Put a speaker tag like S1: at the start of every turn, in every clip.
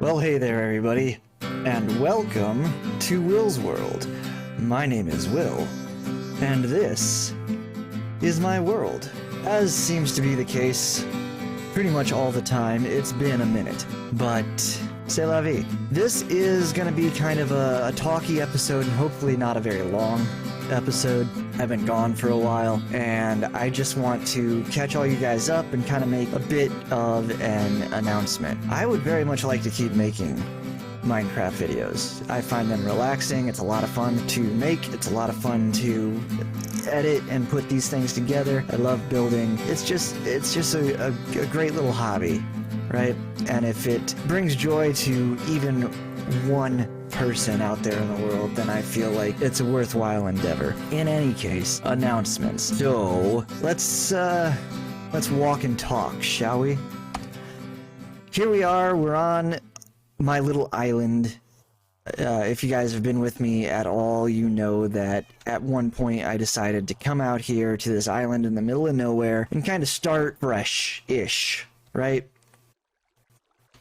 S1: Well, hey there, everybody, and welcome to Will's World. My name is Will, and this is my world. As seems to be the case pretty much all the time, it's been a minute, but c'est la vie. This is going to be kind of a talky episode, and hopefully not a very long episode. I've been gone for a while, and I just want to catch all you guys up and kind of make a bit of an announcement. I would very much like to keep making Minecraft videos. I find them relaxing, it's a lot of fun to make, it's a lot of fun to edit and put these things together. I love building. It's just a great little hobby, right? And if it brings joy to even one person out there in the world, then I feel like it's a worthwhile endeavor. In any case, announcements. So let's walk and talk, shall we? Here we are, we're on my little island. If you guys have been with me at all, you know that at one point I decided to come out here to this island in the middle of nowhere and kind of start fresh-ish, right?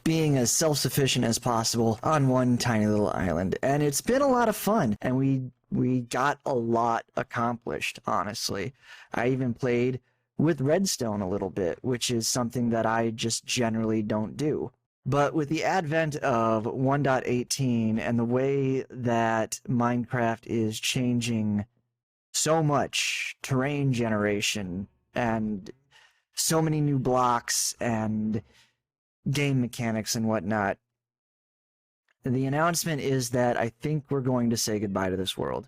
S1: Being as self-sufficient as possible on one tiny little island. And it's been a lot of fun, and we got a lot accomplished, honestly. I even played with redstone a little bit, which is something that I just generally don't do. But with the advent of 1.18 and the way that Minecraft is changing so much, terrain generation, and so many new blocks, and game mechanics and whatnot, the announcement is that I think we're going to say goodbye to this world.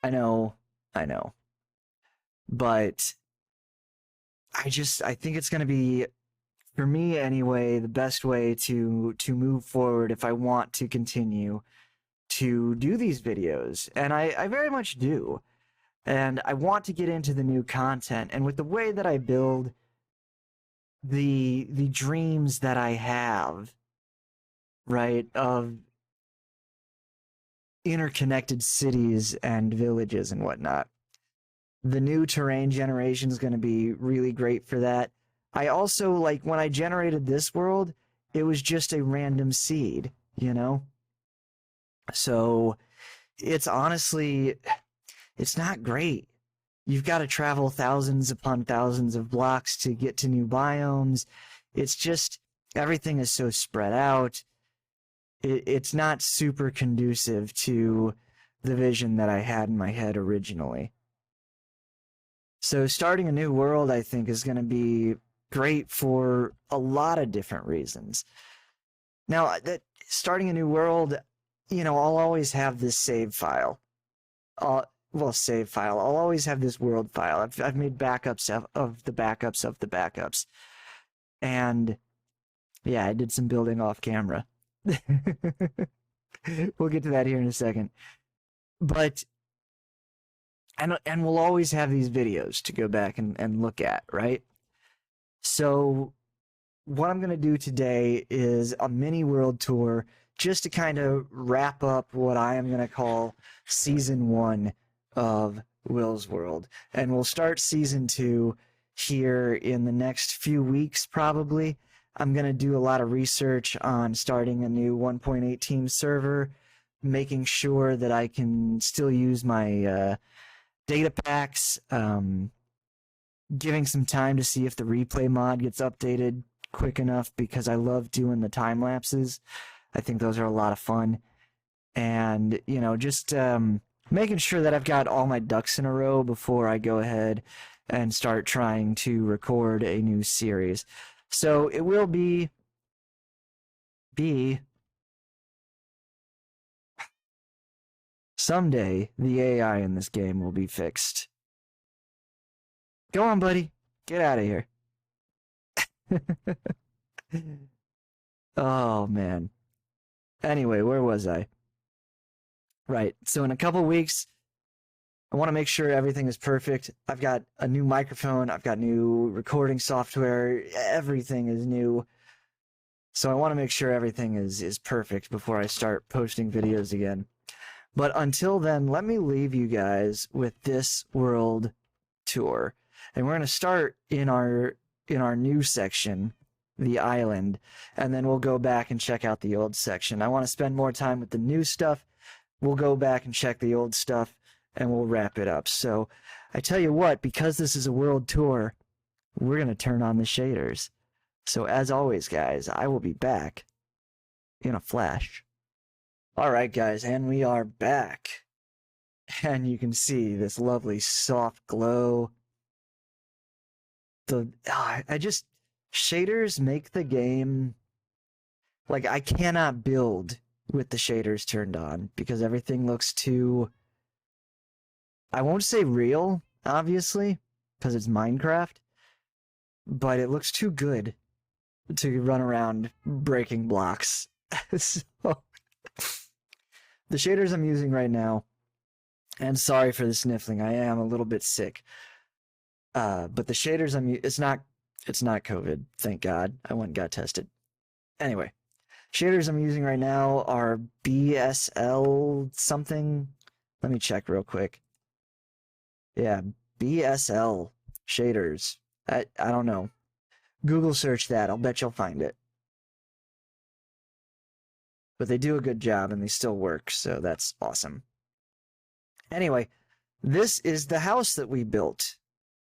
S1: I know. But I think it's going to be, for me anyway, the best way to move forward if I want to continue to do these videos. And I very much do. And I want to get into the new content. And with the way that I build, the dreams that I have, right, of interconnected cities and villages and whatnot, the new terrain generation is going to be really great for that. I also, like, when I generated this world, it was just a random seed, you know? So it's honestly, it's not great. You've got to travel thousands upon thousands of blocks to get to new biomes. It's just, everything is so spread out. It's not super conducive to the vision that I had in my head originally. So starting a new world, I think, is going to be great for a lot of different reasons. Now, starting a new world, you know, I'll always have this save file. Save file. I'll always have this world file. I've made backups of the backups of the backups. And yeah, I did some building off camera. We'll get to that here in a second. But and we'll always have these videos to go back and look at, right? So what I'm going to do today is a mini world tour just to kind of wrap up what I am going to call Season 1 of Will's World. And we'll start Season 2 here in the next few weeks, probably. I'm going to do a lot of research on starting a new 1.18 server, making sure that I can still use my data packs, giving some time to see if the replay mod gets updated quick enough, because I love doing the time lapses. I think those are a lot of fun. And, you know, just making sure that I've got all my ducks in a row before I go ahead and start trying to record a new series. So it will be someday the AI in this game will be fixed. Go on, buddy. Get out of here. Oh, man. Anyway, where was I? Right, so in a couple weeks, I want to make sure everything is perfect. I've got a new microphone, I've got new recording software, everything is new. So I want to make sure everything is perfect before I start posting videos again. But until then, let me leave you guys with this world tour. And we're going to start in our new section the island, and then we'll go back and check out the old section. I want to spend more time with the new stuff. We'll go back and check the old stuff, and we'll wrap it up. So I tell you what, because this is a world tour, we're going to turn on the shaders. So as always, guys, I will be back in a flash. All right, guys, and we are back. And you can see this lovely soft glow. Shaders make the game, like, I cannot build with the shaders turned on because everything looks too, I won't say real, obviously, because it's Minecraft, but it looks too good to run around breaking blocks. So, the shaders I'm using right now, and sorry for the sniffling, I am a little bit sick. But the shaders it's not COVID, thank God. I went and got tested. Anyway, shaders I'm using right now are BSL something. Let me check real quick. Yeah, BSL shaders. I don't know. Google search that. I'll bet you'll find it. But they do a good job and they still work, so that's awesome. Anyway, this is the house that we built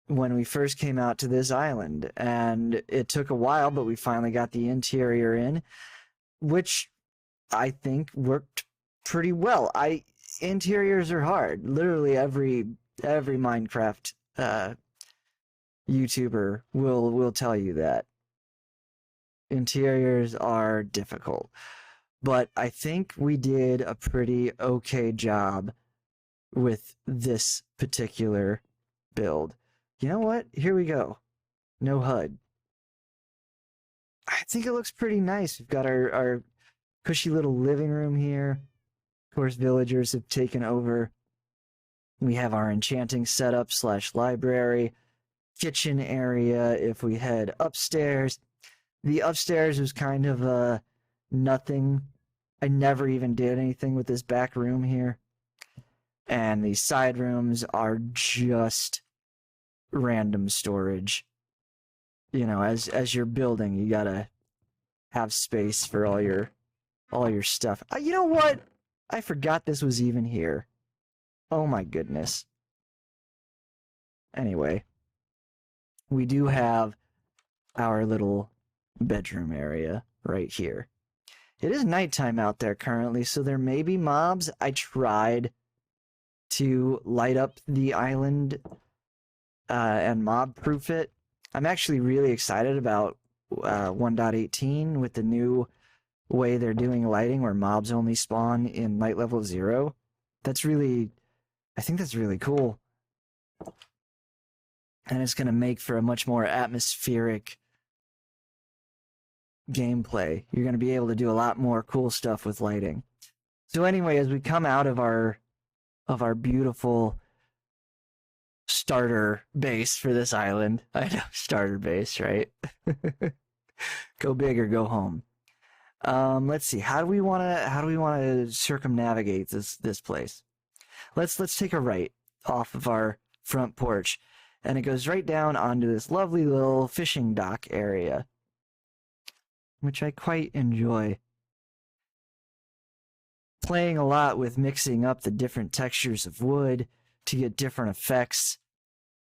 S1: when we first came out to this island, and it took a while, but we finally got the interior in, which I think worked pretty well. Interiors are hard. Literally every Minecraft YouTuber will tell you that interiors are difficult, but I think we did a pretty okay job with this particular build. You know what? Here we go. No HUD. I think it looks pretty nice. We've got our cushy little living room here. Of course, villagers have taken over. We have our enchanting setup / library, kitchen area if we head upstairs. The upstairs was kind of nothing. I never even did anything with this back room here. And the side rooms are just random storage. You know, as you're building, you gotta have space for all your stuff. You know what? I forgot this was even here. Oh my goodness. Anyway, we do have our little bedroom area right here. It is nighttime out there currently, so there may be mobs. I tried to light up the island and mob-proof it. I'm actually really excited about 1.18 with the new way they're doing lighting where mobs only spawn in light level 0. I think that's really cool. And it's going to make for a much more atmospheric gameplay. You're going to be able to do a lot more cool stuff with lighting. So anyway, as we come out of our beautiful starter base for this island. I know, starter base, right? Go big or go home. Let's see. How do we want to circumnavigate this place? Let's take a right off of our front porch, and it goes right down onto this lovely little fishing dock area, which I quite enjoy. Playing a lot with mixing up the different textures of wood to get different effects.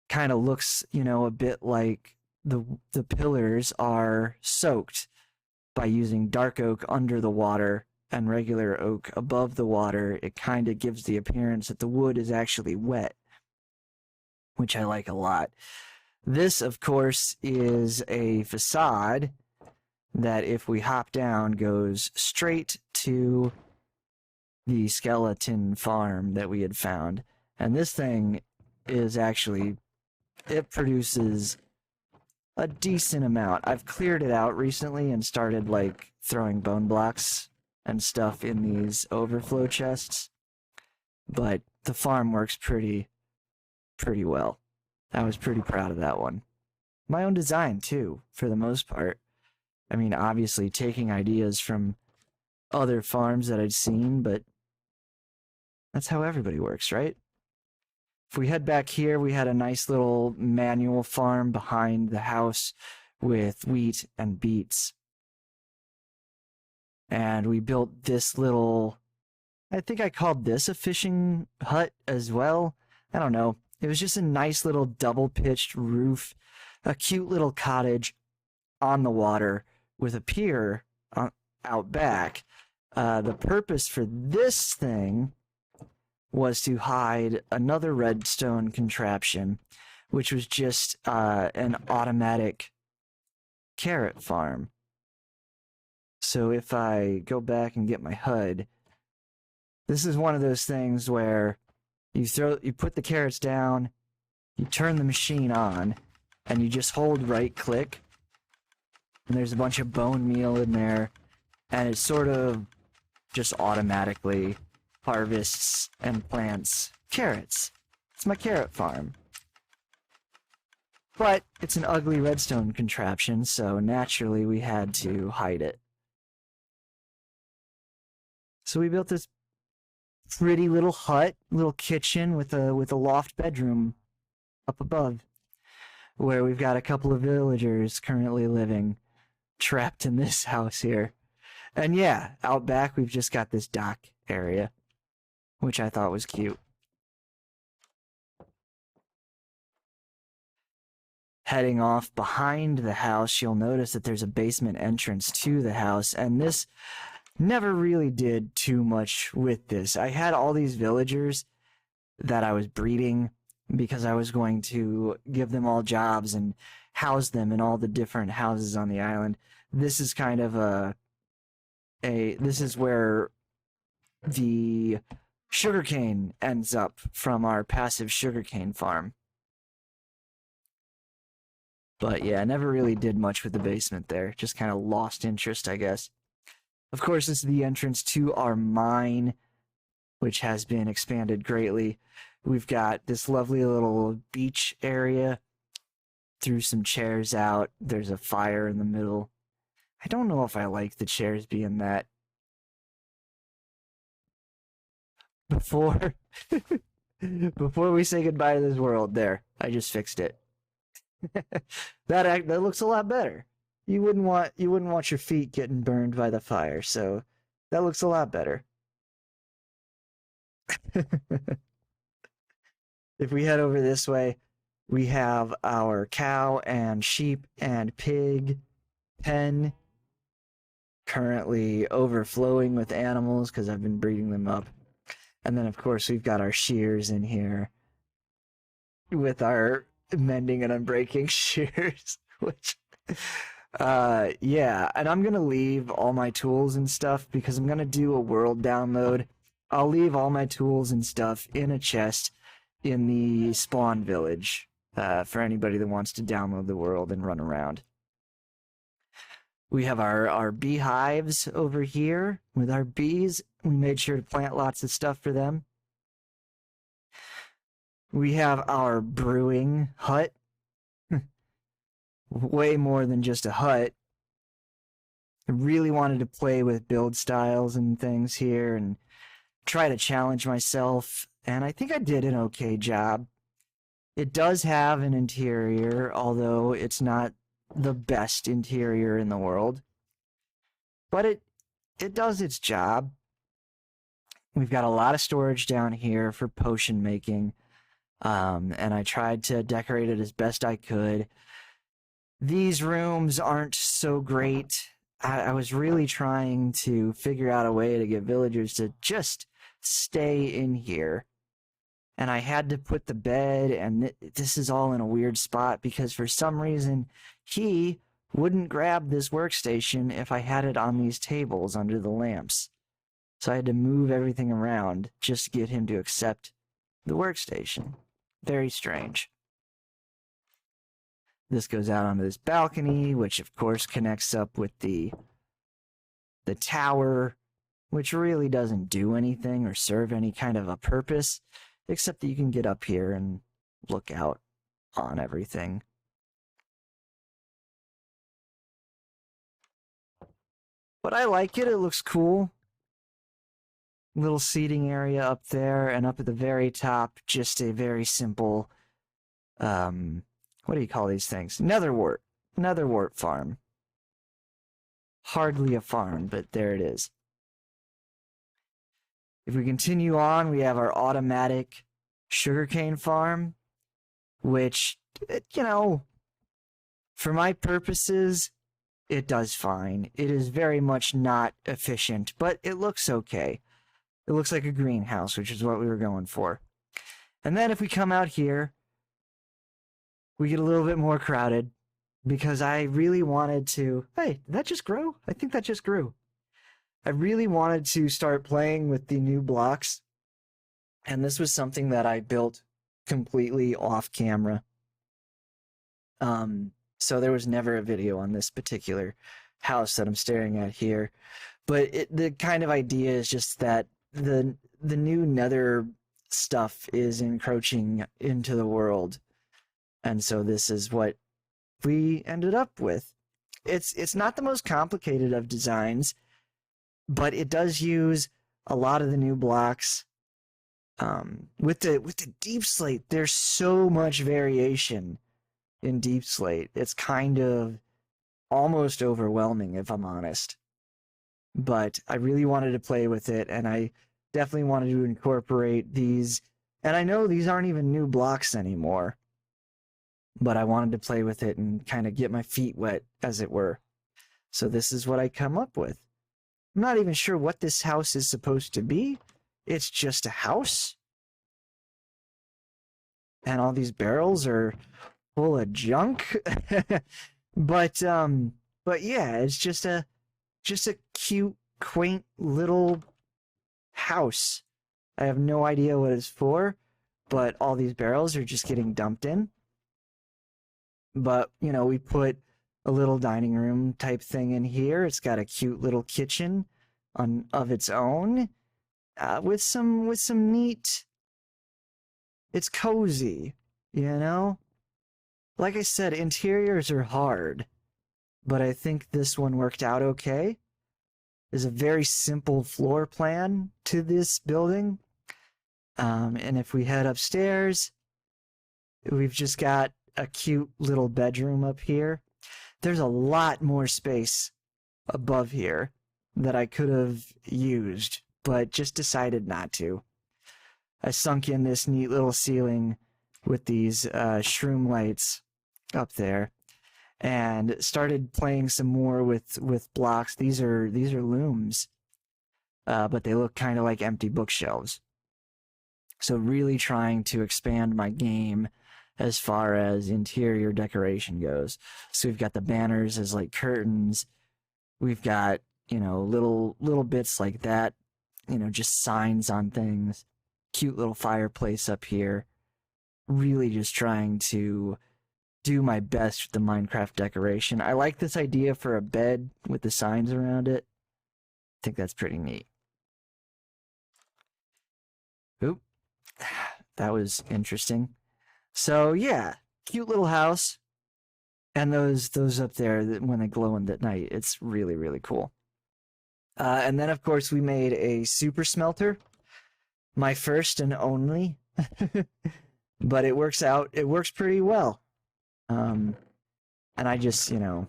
S1: Kind of looks, you know, a bit like the pillars are soaked by using dark oak under the water and regular oak above the water. It kind of gives the appearance that the wood is actually wet, which I like a lot. This, of course, is a facade that, if we hop down, goes straight to the skeleton farm that we had found. And this thing is actually, it produces a decent amount. I've cleared it out recently and started like throwing bone blocks and stuff in these overflow chests. But the farm works pretty well. I was pretty proud of that one. My own design too, for the most part. I mean, obviously taking ideas from other farms that I'd seen, but that's how everybody works, right? If we head back here, we had a nice little manual farm behind the house with wheat and beets. And we built this little, I think I called this a fishing hut as well. I don't know. It was just a nice little double-pitched roof, a cute little cottage on the water with a pier out back. The purpose for this thing was to hide another redstone contraption, which was just an automatic carrot farm. So if I go back and get my HUD, this is one of those things where you put the carrots down, you turn the machine on, and you just hold right click, and there's a bunch of bone meal in there, and it sort of just automatically harvests and plants carrots. It's my carrot farm. But it's an ugly redstone contraption, so naturally we had to hide it. So we built this pretty little hut, little kitchen with a loft bedroom up above, where we've got a couple of villagers currently living trapped in this house here. And yeah, out back we've just got this dock area, which I thought was cute. Heading off behind the house, you'll notice that there's a basement entrance to the house, and this never really did too much with this. I had all these villagers that I was breeding because I was going to give them all jobs and house them in all the different houses on the island. This is kind of this is where the sugarcane ends up from our passive sugarcane farm. But yeah, I never really did much with the basement there. Just kind of lost interest, I guess. Of course, this is the entrance to our mine, which has been expanded greatly. We've got this lovely little beach area. Threw some chairs out. There's a fire in the middle. I don't know if I like the chairs being that. Before we say goodbye to this world, there, I just fixed it. That looks a lot better. You wouldn't want your feet getting burned by the fire, so that looks a lot better. If we head over this way, we have our cow and sheep and pig pen currently overflowing with animals because I've been breeding them up. And then, of course, we've got our shears in here with our mending and unbreaking shears, which... yeah, and I'm gonna leave all my tools and stuff because I'm gonna do a world download. I'll leave all my tools and stuff in a chest in the spawn village for anybody that wants to download the world and run around. We have our beehives over here with our bees. We made sure to plant lots of stuff for them. We have our brewing hut. Way more than just a hut. I really wanted to play with build styles and things here and try to challenge myself, and I think I did an okay job. It does have an interior, although it's not the best interior in the world. But it does its job. We've got a lot of storage down here for potion making, and I tried to decorate it as best I could. These rooms aren't so great. I was really trying to figure out a way to get villagers to just stay in here. And I had to put the bed, and this is all in a weird spot because for some reason he wouldn't grab this workstation if I had it on these tables under the lamps. So I had to move everything around just to get him to accept the workstation. Very strange. This goes out onto this balcony, which of course connects up with the tower, which really doesn't do anything or serve any kind of a purpose, except that you can get up here and look out on everything. But I like it. It looks cool. Little seating area up there, and up at the very top, just a very simple, what do you call these things? Nether wart. Another wart farm. Hardly a farm, but there it is. If we continue on, we have our automatic sugarcane farm, which, you know, for my purposes, it does fine. It is very much not efficient, but it looks okay. It looks like a greenhouse, which is what we were going for. And then if we come out here, we get a little bit more crowded because I really wanted to... Hey, did that just grow? I think that just grew. I really wanted to start playing with the new blocks, and this was something that I built completely off camera. So there was never a video on this particular house that I'm staring at here. But the kind of idea is just that the new Nether stuff is encroaching into the world. And so this is what we ended up with. It's not the most complicated of designs, but it does use a lot of the new blocks. With the deep slate, there's so much variation in deep slate. It's kind of almost overwhelming, if I'm honest. But I really wanted to play with it, and I definitely wanted to incorporate these. And I know these aren't even new blocks anymore, but I wanted to play with it and kind of get my feet wet, as it were. So this is what I come up with. I'm not even sure what this house is supposed to be. It's just a house. And all these barrels are full of junk. But yeah, it's just a cute, quaint little house. I have no idea what it's for, but all these barrels are just getting dumped in. But, you know, we put a little dining room type thing in here. It's got a cute little kitchen of its own, with some neat... It's cozy, you know? Like I said, interiors are hard, but I think this one worked out okay. There's a very simple floor plan to this building. And if we head upstairs, we've just got a cute little bedroom up here. There's a lot more space above here that I could have used, but just decided not to. I sunk in this neat little ceiling with these shroom lights up there, and started playing some more with blocks. These are looms, but they look kind of like empty bookshelves. So really trying to expand my game as far as interior decoration goes. So we've got the banners as like curtains. We've got, you know, little bits like that, you know, just signs on things. Cute little fireplace up here. Really just trying to do my best with the Minecraft decoration. I like this idea for a bed with the signs around it. I think that's pretty neat. Oop. That was interesting. So yeah, cute little house. And those up there, when they glow in at night, it's really, really cool. And then, of course, we made a super smelter. My first and only. But it works out. It works pretty well. And I just, you know,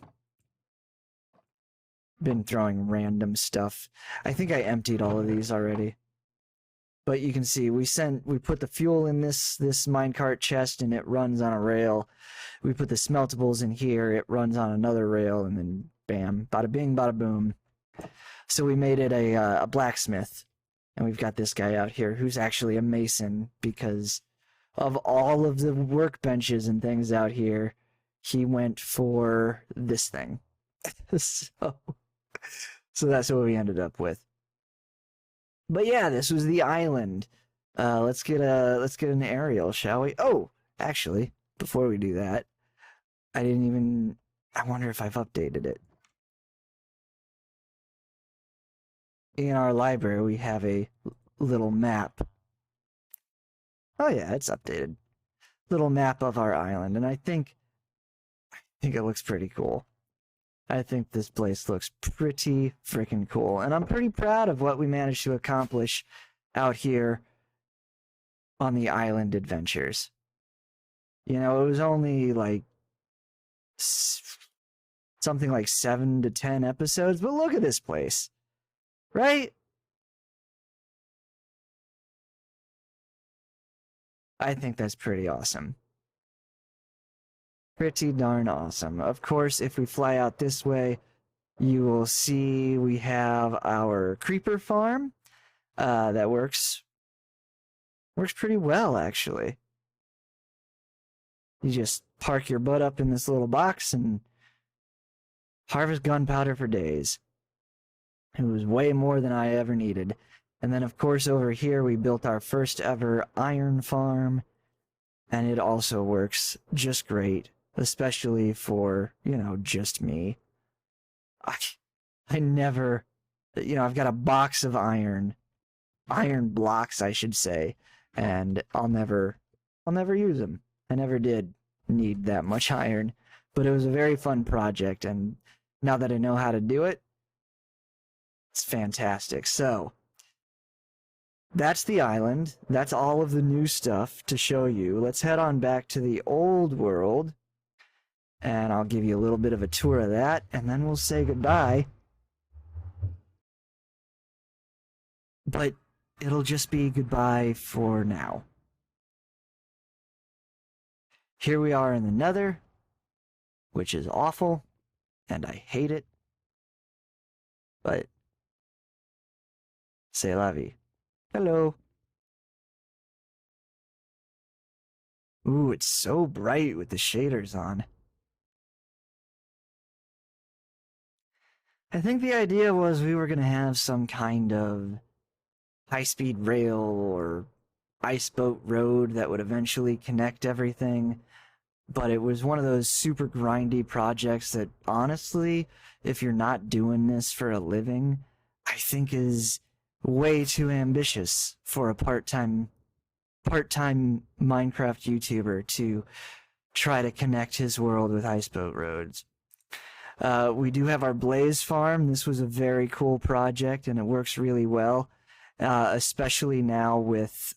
S1: been throwing random stuff. I think I emptied all of these already. But you can see we put the fuel in this minecart chest, and it runs on a rail. We put the smeltables in here, it runs on another rail, and then bam, bada bing, bada boom. So we made it a blacksmith, and we've got this guy out here who's actually a mason, because of all of the workbenches and things out here, he went for this thing. So that's what we ended up with. But yeah, this was the island. Let's get an aerial, shall we? Oh, actually, before we do that, I wonder if I've updated it. In our library, we have a little map. Oh yeah, it's updated. Little map of our island, and I think it looks pretty cool. I think this place looks pretty freaking cool, and I'm pretty proud of what we managed to accomplish out here on the island adventures. You know, it was only like something like 7 to 10 episodes, but look at this place, right? I think that's pretty awesome. Pretty darn awesome. Of course, if we fly out this way, you will see we have our creeper farm that works pretty well, actually. You just park your butt up in this little box and harvest gunpowder for days. It was way more than I ever needed. And then, of course, over here we built our first ever iron farm, and it also works just great, especially for, just me. I never, I've got a box of iron blocks, I should say, and I'll never use them. I never did need that much iron, but it was a very fun project, and now that I know how to do it, it's fantastic. So, that's the island. That's all of the new stuff to show you. Let's head on back to the old world, and I'll give you a little bit of a tour of that, and then we'll say goodbye. But it'll just be goodbye for now. Here we are in the Nether, which is awful, and I hate it. But, c'est la vie. Hello. Ooh, it's so bright with the shaders on. I think the idea was we were going to have some kind of high-speed rail or ice boat road that would eventually connect everything, but it was one of those super grindy projects that, honestly, if you're not doing this for a living, I think is way too ambitious for a part-time Minecraft YouTuber to try to connect his world with ice boat roads. We do have our Blaze Farm. This was a very cool project, and it works really well, especially now with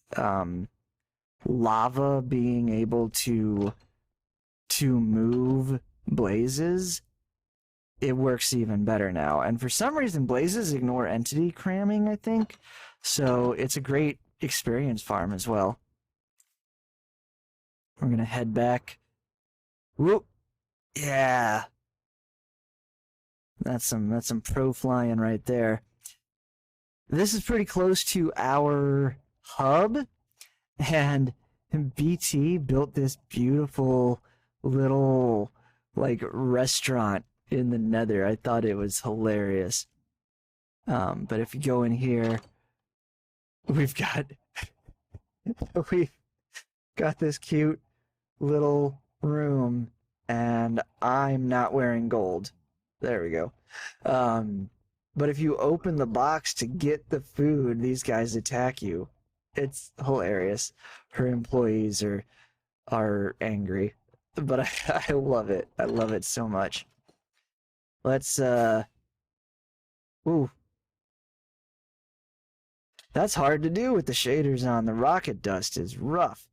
S1: lava being able to move blazes. It works even better now. And for some reason, blazes ignore entity cramming, I think. So it's a great experience farm as well. We're going to head back. Whoop. Yeah. That's some pro flying right there. This is pretty close to our hub, and BT built this beautiful little restaurant in the Nether. I thought it was hilarious. But if you go in here, we've got this cute little room, and I'm not wearing gold. There we go. But if you open the box to get the food, these guys attack you. It's hilarious. Her employees are angry, but I love it. I love it so much. Let's ooh. That's hard to do with the shaders on. The rocket dust is rough.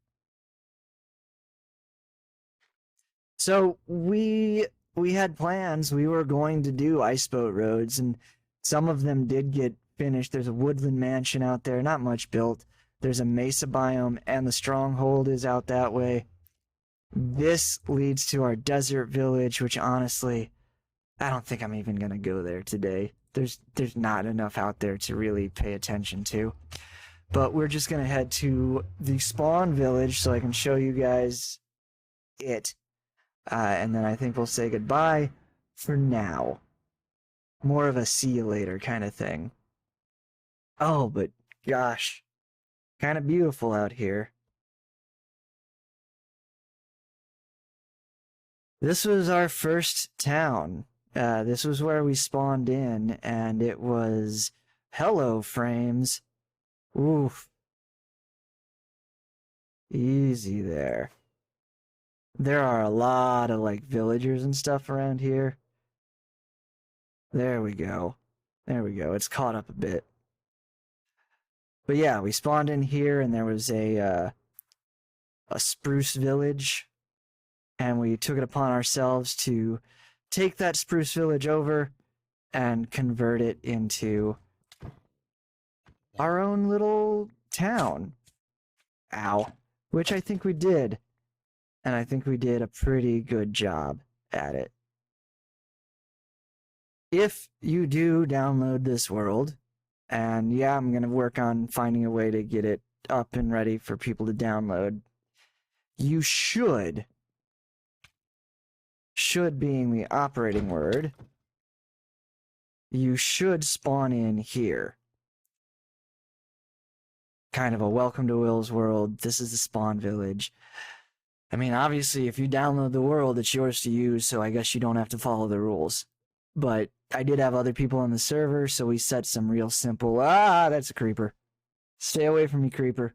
S1: So we had plans. We were going to do ice boat roads, and some of them did get finished. There's a woodland mansion out there, not much built. There's a mesa biome, and the stronghold is out that way. This leads to our desert village, which honestly, I don't think I'm even going to go there today. There's not enough out there to really pay attention to. But we're just going to head to the spawn village so I can show you guys it. And then I think we'll say goodbye for now. More of a see you later kind of thing. Oh, but gosh, kind of beautiful out here. This was our first town. This was where we spawned in, and it was hello frames. Oof. Easy there. There are a lot of villagers and stuff around here. There we go. There we go. It's caught up a bit. But yeah, we spawned in here, and there was a spruce village, and we took it upon ourselves to take that spruce village over and convert it into our own little town. Ow. Which I think we did. And I think we did a pretty good job at it. If you do download this world, and yeah, I'm going to work on finding a way to get it up and ready for people to download, you should being the operating word, you should spawn in here. Kind of a welcome to Will's world. This is the spawn village. I mean, obviously, if you download the world, it's yours to use, so I guess you don't have to follow the rules. But I did have other people on the server, so we set some real simple... Ah, that's a creeper. Stay away from me, creeper.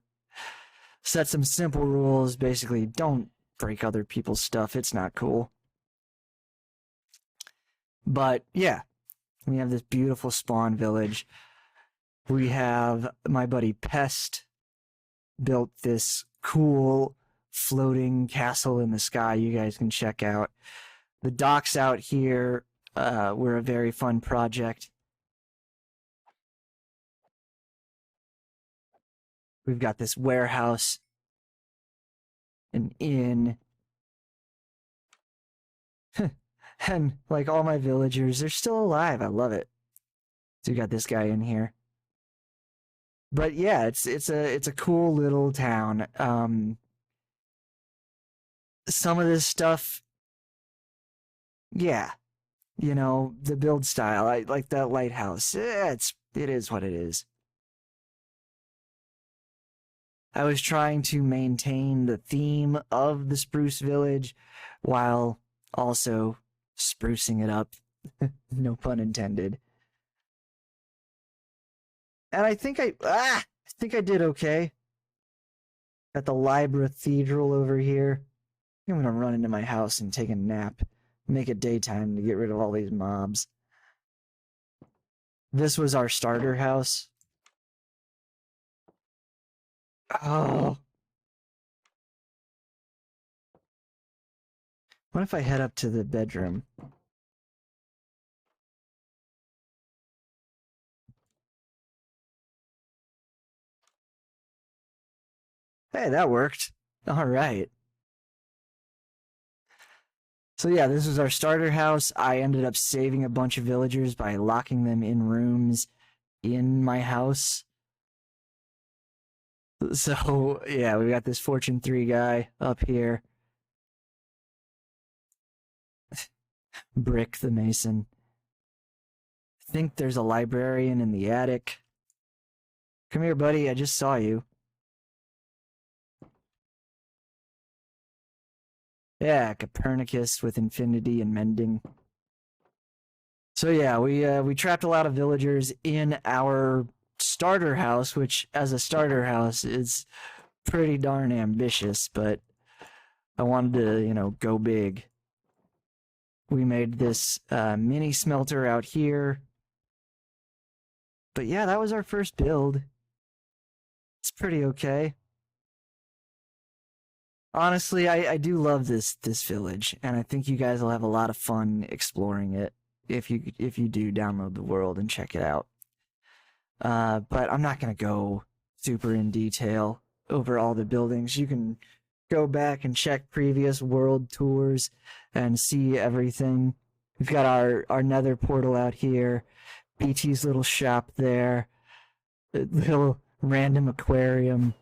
S1: Set some simple rules. Basically, don't break other people's stuff. It's not cool. But, yeah. We have this beautiful spawn village. We have my buddy Pest built this cool floating castle in the sky you guys can check out. The docks out here were a very fun project. We've got this warehouse, an inn, and like all my villagers, they're still alive. I love it. So we got this guy in here. But yeah, it's a cool little town. Some of this stuff, yeah, you know, the build style, I like that lighthouse. It is what it is. I was trying to maintain the theme of the Spruce Village while also sprucing it up. No pun intended. And I think I did okay. Got the Librathedral over here. I'm gonna run into my house and take a nap. Make it daytime to get rid of all these mobs. This was our starter house. Oh. What if I head up to the bedroom? Hey, that worked. All right. So yeah, this was our starter house. I ended up saving a bunch of villagers by locking them in rooms in my house. So yeah, we got this Fortune 3 guy up here. Brick the Mason. I think there's a librarian in the attic. Come here, buddy. I just saw you. Yeah, Copernicus with infinity and mending. So yeah, we trapped a lot of villagers in our starter house, which as a starter house is pretty darn ambitious, but I wanted to, you know, go big. We made this mini smelter out here. But yeah, that was our first build. It's pretty okay. Honestly, I do love this village, and I think you guys will have a lot of fun exploring it if you do download the world and check it out. But I'm not gonna go super in detail over all the buildings. You can go back and check previous world tours and see everything. We've got our Nether portal out here, BT's little shop there, a little random aquarium.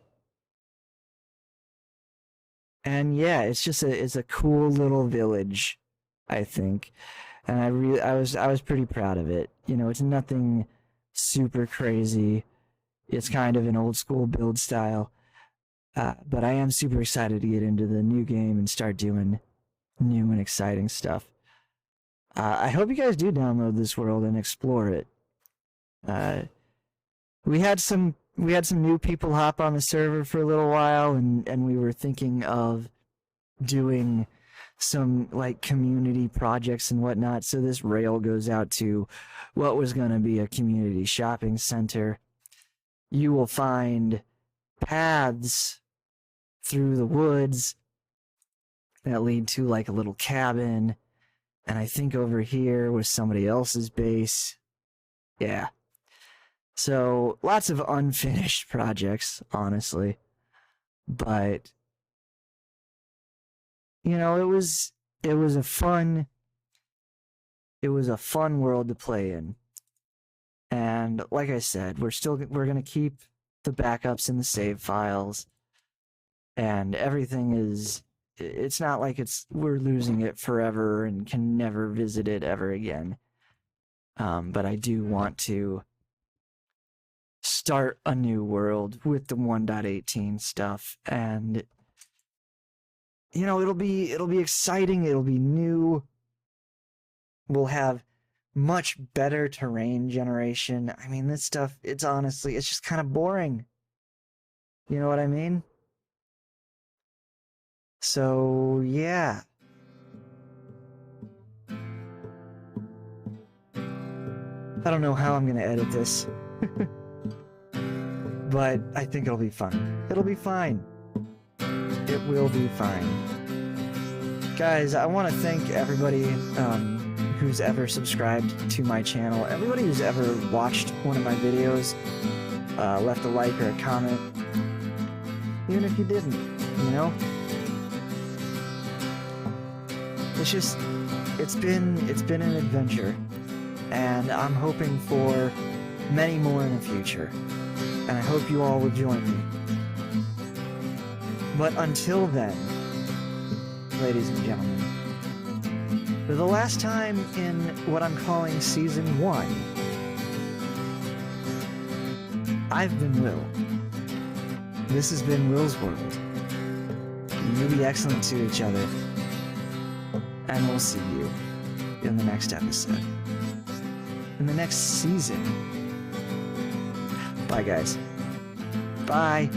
S1: And yeah, it's just it's a cool little village, I think. And I was pretty proud of it. You know, it's nothing super crazy. It's kind of an old school build style. But I am super excited to get into the new game and start doing new and exciting stuff. I hope you guys do download this world and explore it. We had some new people hop on the server for a little while, and we were thinking of doing some like community projects and whatnot. So this rail goes out to what was going to be a community shopping center. You will find paths through the woods that lead to like a little cabin And I think over here was somebody else's base. Yeah. So, lots of unfinished projects, honestly. But, you know, it was a fun world to play in. And like I said, we're going to keep the backups in the save files, and everything is, it's not like we're losing it forever and can never visit it ever again. But I do want to start a new world with the 1.18 stuff, and you know, it'll be exciting, it'll be new. We'll have much better terrain generation. I mean, this stuff, it's just kind of boring. You know what I mean? So, yeah. I don't know how I'm gonna edit this. But I think it'll be fun. It'll be fine. It will be fine. Guys, I want to thank everybody who's ever subscribed to my channel, everybody who's ever watched one of my videos, left a like or a comment, even if you didn't, you know? It's been an adventure, and I'm hoping for many more in the future, and I hope you all will join me. But until then, ladies and gentlemen, for the last time in what I'm calling Season 1, I've been Will. This has been Will's World. You be excellent to each other, and we'll see you in the next episode. In the next season. Bye, guys. Bye.